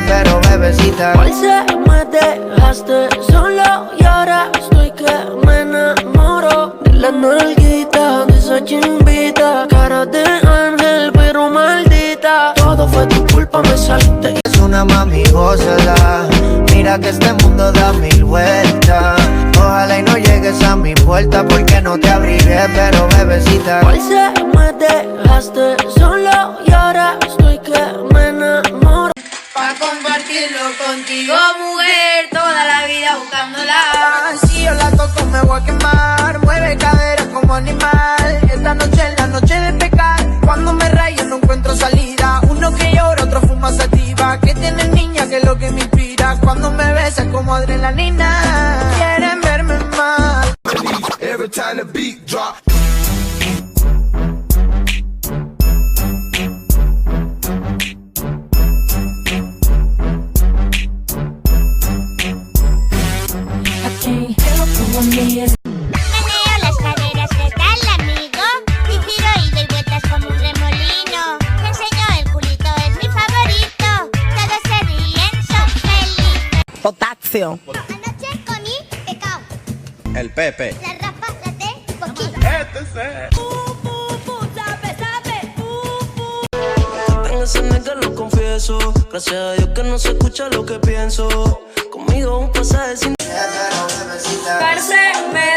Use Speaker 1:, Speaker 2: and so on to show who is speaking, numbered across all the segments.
Speaker 1: pero bebecita.
Speaker 2: Hoy se me dejaste solo y ahora estoy que me enamoro de la nalguita, de esa chimbita, cara de ángel pero maldita. Todo fue tu culpa, me saliste.
Speaker 1: Es una mami, gózala. Mira que este mundo da mil vueltas. Ojalá y no llegues a mi puerta porque no te abriré, pero bebecita.
Speaker 2: Hoy se me dejaste solo y ahora estoy que me enamoro.
Speaker 3: Pa' compartirlo contigo, mujer, toda la vida buscándola.
Speaker 4: Si yo la toco me voy a quemar. Mueve cadera como animal. Esta noche es la noche de pecar. Cuando me rayo no encuentro salida. Uno que llora, otro fuma sativa. Que tiene niña que es lo que me inspira. Cuando me besas como adrenalina. Quieren verme mal.
Speaker 5: Every time the beat drop.
Speaker 6: Meneo las caderas, ¿qué tal, amigo? Y giro y doy vueltas como un remolino. Te enseño el culito, es mi favorito. Todos se ríen, son felices.
Speaker 7: Potasio.
Speaker 6: Anoche comí pecado.
Speaker 5: El Pepe.
Speaker 6: La Rafa, la T, poquito.
Speaker 2: Tengo ese nigga, lo confieso. Gracias a Dios que no se escucha lo que pienso. Conmigo un pasaje sin...
Speaker 3: Parce, me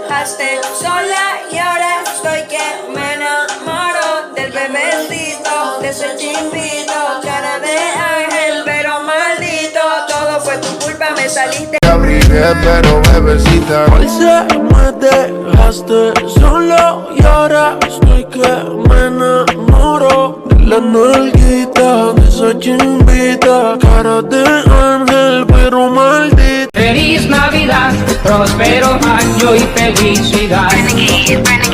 Speaker 3: dejaste sola y ahora estoy que me enamoro del bebecito, de ese chimbito, cara de ángel pero maldito. Todo fue tu culpa, me saliste.
Speaker 1: Te abriré, pero bebecita.
Speaker 2: Hoy se me dejaste solo y ahora estoy que me enamoro de la nalguita, de esa chimbita, cara de ángel pero maldita.
Speaker 8: Feliz Navidad, próspero año y felicidad. Feliz Navidad.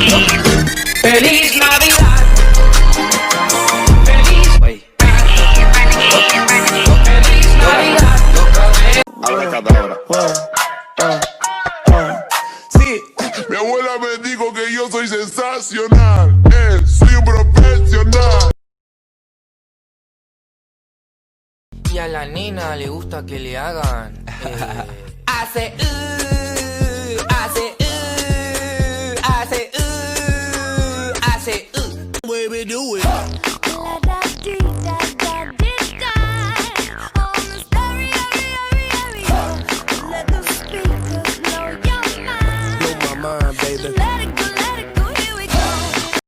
Speaker 8: Feliz Navidad.
Speaker 5: Habla cada hora.
Speaker 9: Sí, mi abuela me dijo que yo soy sensacional. Soy un profesional.
Speaker 1: Y a la nena le gusta que le hagan.
Speaker 7: Hace hace
Speaker 1: Baby, do it.